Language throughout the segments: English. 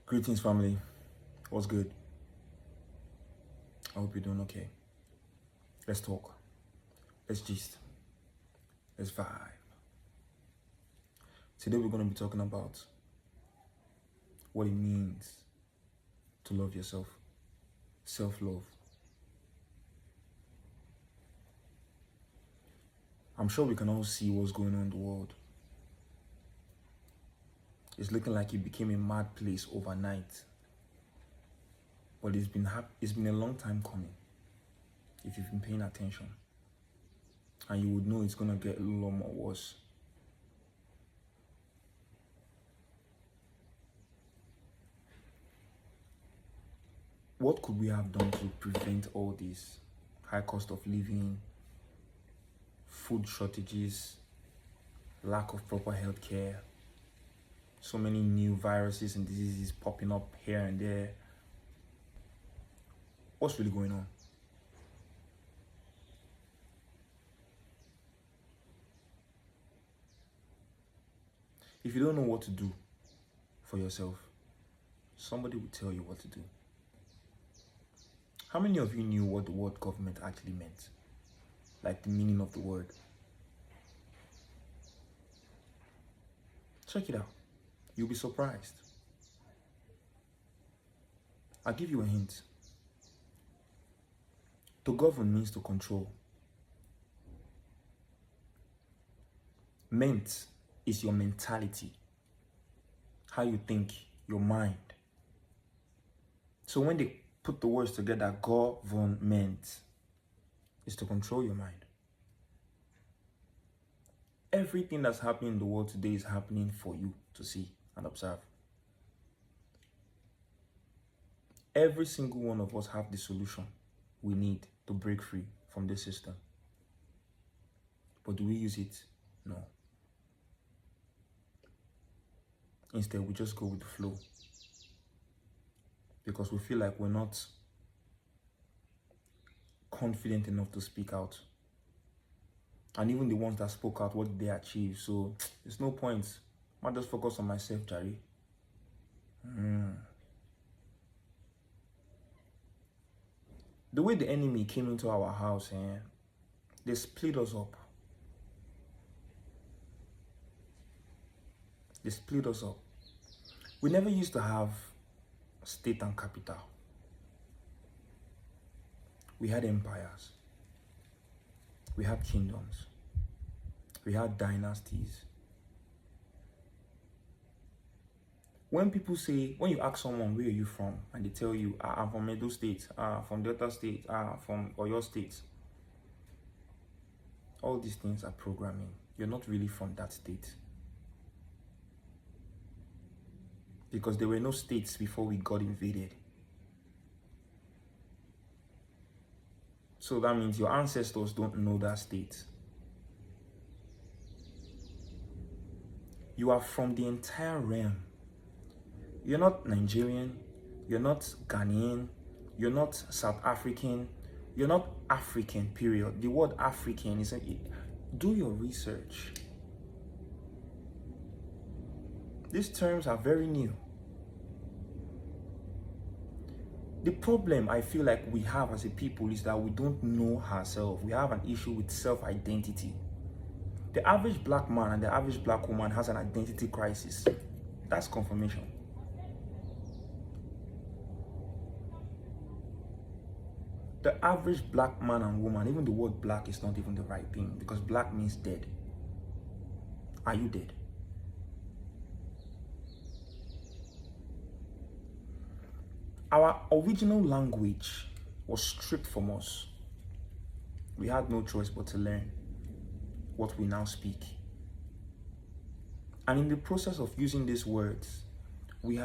Greetings, family. What's good? I hope you're doing okay. Let's talk. Let's gist. Let's vibe. Today, we're going to be talking about what it means to love yourself. Self-love. I'm sure we can all see what's going on in the world. It's looking like it became a mad place overnight. But it's been a long time coming, if you've been paying attention. And you would know it's going to get a lot more worse. What could we have done to prevent all this? High cost of living, food shortages, lack of proper health care, so many new viruses and diseases popping up here and there. What's really going on? If you don't know what to do for yourself, somebody will tell you what to do. How many of you knew what the word government actually meant? Like the meaning of the word? Check it out. You'll be surprised. I'll give you a hint. To govern means to control. Ment is your mentality, how you think, your mind. So when they put the words together, government is to control your mind. Everything that's happening in the world today is happening for you to see and observe. Every single one of us have the solution we need to break free from this system. But do we use it? No. Instead, we just go with the flow. Because we feel like we're not confident enough to speak out. And even the ones that spoke out, what did they achieve? So there's no point. I might just focus on myself, Jerry. The way the enemy came into our house, they split us up. They split us up. We never used to have state and capital. We had empires. We had kingdoms. We had dynasties. When people say, when you ask someone, where are you from? And they tell you, I'm from Edo State, from Delta State, from Oyo State. All these things are programming. You're not really from that state. Because there were no states before we got invaded. So that means your ancestors don't know that state. You are from the entire realm. You're not Nigerian, you're not Ghanaian, you're not South African, you're not African, period. The word African is, do your research. These terms are very new. The problem I feel like we have as a people is that we don't know ourselves. We have an issue with self-identity. The average black man and the average black woman has an identity crisis. That's confirmation. The average black man and woman, even the word black is not even the right thing, because black means dead. Are you dead? Our original language was stripped from us. We had no choice but to learn what we now speak. And in the process of using these words, we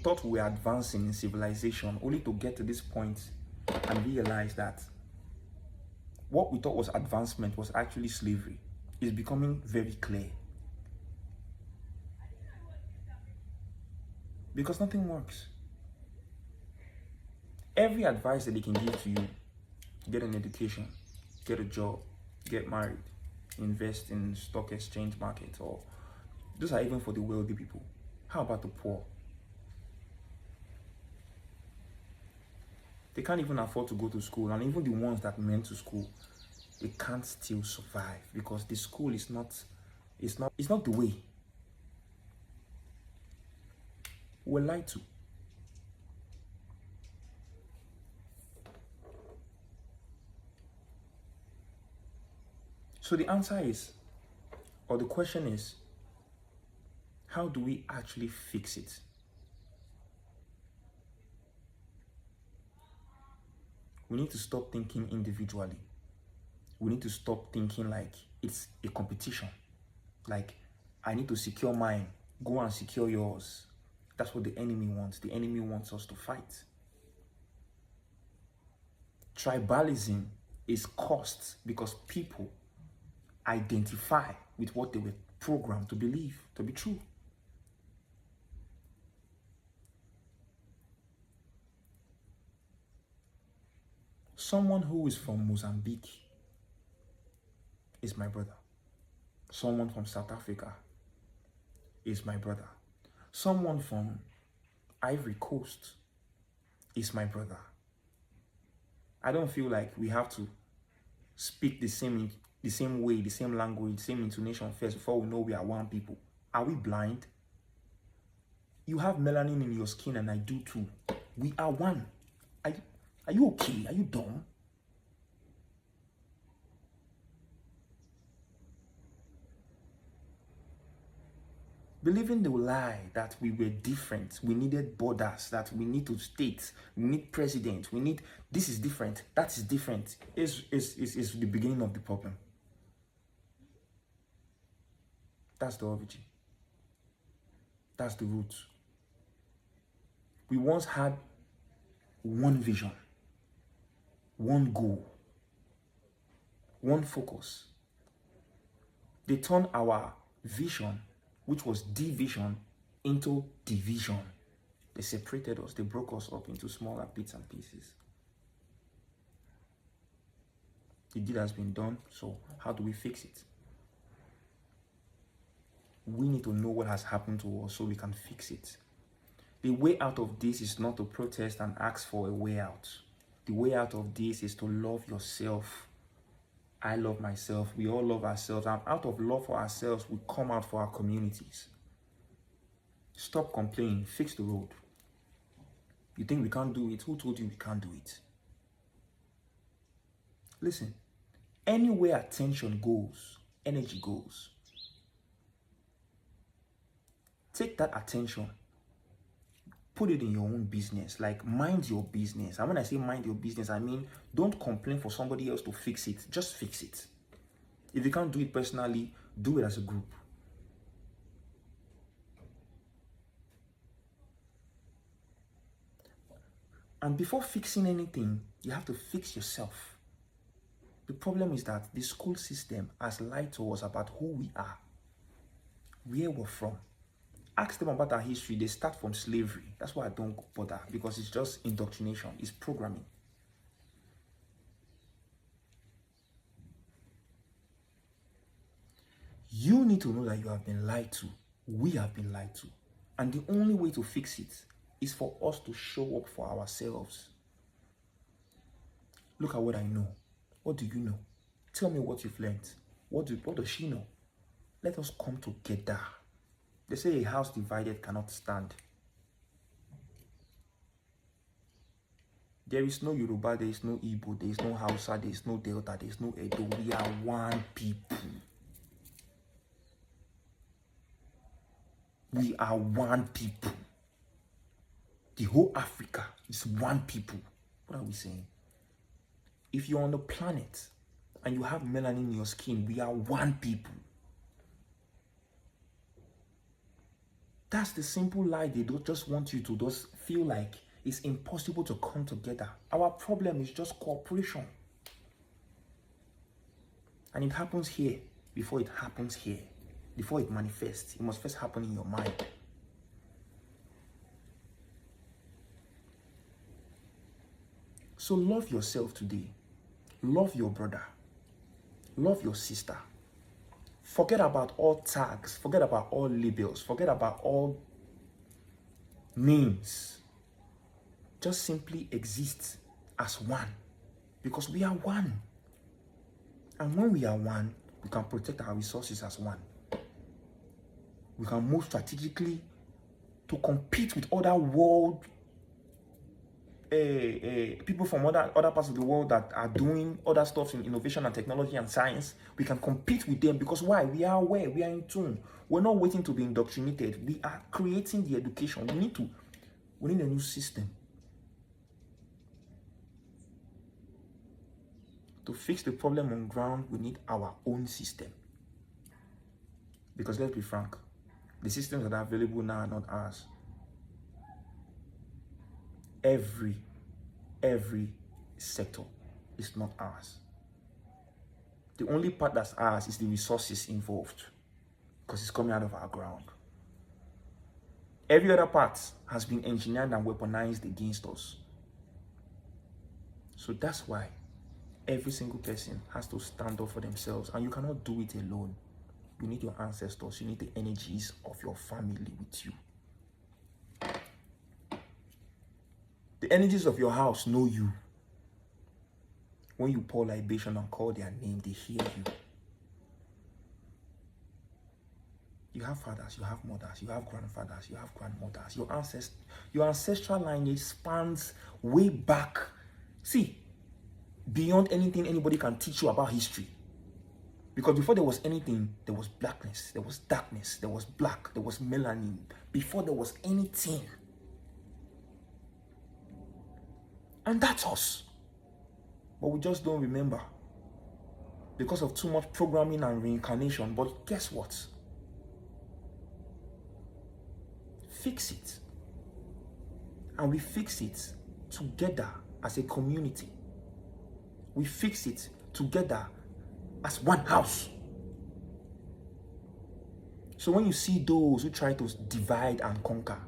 thought we were advancing in civilization, only to get to this point and realize that what we thought was advancement was actually slavery. It's becoming very clear. Because nothing works. Every advice that they can give to you, get an education, get a job, get married, invest in stock exchange market, or those are even for the wealthy people. How about the poor? They can't even afford to go to school, and even the ones that went to school, they can't still survive because the school is not, it's not the way. We're lied to. So the answer is, or the question is, how do we actually fix it? We need to stop thinking individually. We need to stop thinking like it's a competition. Like, I need to secure mine, go and secure yours. That's what the enemy wants. The enemy wants us to fight. Tribalism is caused because people identify with what they were programmed to believe to be true. Someone who is from Mozambique is my brother. Someone from South Africa is my brother. Someone from Ivory Coast is my brother. I don't feel like we have to speak the same way, the same language, the same intonation first before we know we are one people. Are we blind? You have melanin in your skin and I do too. We are one. Are you okay? Are you dumb? Believing the lie that we were different, we needed borders, that we need to state, we need president, we need, this is different, that is different, is the beginning of the problem. That's the origin. That's the root. We once had one vision, one goal, one focus. They turned our vision, which was division, into division. They separated us. They broke us up into smaller bits and pieces. The deed has been done, so how do we fix it? We need to know what has happened to us so we can fix it. The way out of this is not to protest and ask for a way out. The way out of this is to love yourself. I love myself. We all love ourselves. And out of love for ourselves, we come out for our communities. Stop complaining. Fix the road. You think we can't do it? Who told you we can't do it? Listen, anywhere attention goes, energy goes. Take that attention, put it in your own business. Like, mind your business. And when I say mind your business, I mean don't complain for somebody else to fix it. Just fix it. If you can't do it personally, do it as a group. And before fixing anything, you have to fix yourself. The problem is that the school system has lied to us about who we are, where we're from. Ask them about our history. They start from slavery. That's why I don't bother, because it's just indoctrination. It's programming. You need to know that you have been lied to. We have been lied to. And the only way to fix it is for us to show up for ourselves. Look at what I know. What do you know? Tell me what you've learned. What does she know? Let us come together. They say a house divided cannot stand. There is no Yoruba, there is no Igbo, there is no Hausa, there is no Delta, there is no Edo. We are one people. We are one people. The whole Africa is one people. What are we saying? If you're on the planet and you have melanin in your skin, we are one people. That's the simple lie. They don't just want you to just feel like it's impossible to come together. Our problem is just cooperation. And it happens here before it happens here. Before it manifests, it must first happen in your mind. So love yourself today. Love your brother. Love your sister. Forget about all tags. Forget about all labels. Forget about all names. Just simply exist as one, because we are one. And when we are one, we can protect our resources as one. We can move strategically to compete with other world people from other parts of the world that are doing other stuff in innovation and technology and science. We can compete with them because why? We are aware, we are in tune. We're not waiting to be indoctrinated. We are creating the education. We need a new system. To fix the problem on ground, we need our own system. Because let's be frank, the systems that are available now are not ours. Every sector is not ours. The only part that's ours is the resources involved, because it's coming out of our ground. Every other part has been engineered and weaponized against us. So that's why every single person has to stand up for themselves, and you cannot do it alone. You need your ancestors, you need the energies of your family with you. The energies of your house know you. When you pour libation and call their name, they hear you. You have fathers, you have mothers, you have grandfathers, you have grandmothers. Your ancestral lineage spans way back. See, beyond anything anybody can teach you about history. Because before there was anything, there was blackness, there was darkness, there was black, there was melanin. Before there was anything. And that's us. But we just don't remember because of too much programming and reincarnation. But guess what? Fix it. And we fix it together as a community. We fix it together as one house. So when you see those who try to divide and conquer,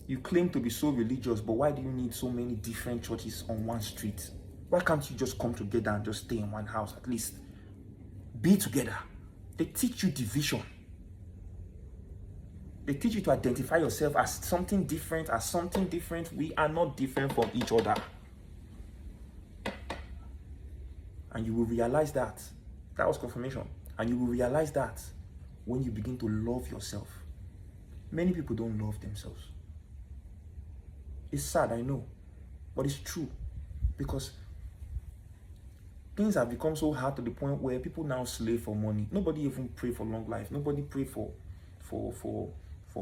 you claim to be so religious, but why do you need so many different churches on one street? Why can't you just come together and just stay in one house at least? Be together. They teach you division. They teach you to identify yourself as something different, We are not different from each other. And you will realize that. That was confirmation. And you will realize that when you begin to love yourself. Many people don't love themselves. It's sad, I know, but it's true, because things have become so hard to the point where people now slave for money. Nobody even pray for long life. Nobody pray for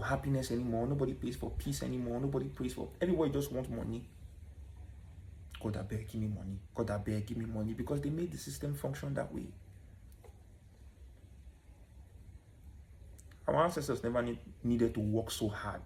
happiness anymore. Nobody prays for peace anymore. Nobody prays for. Everybody just wants money. God, I beg, give me money. God, I beg, give me money, because they made the system function that way. Our ancestors never needed to work so hard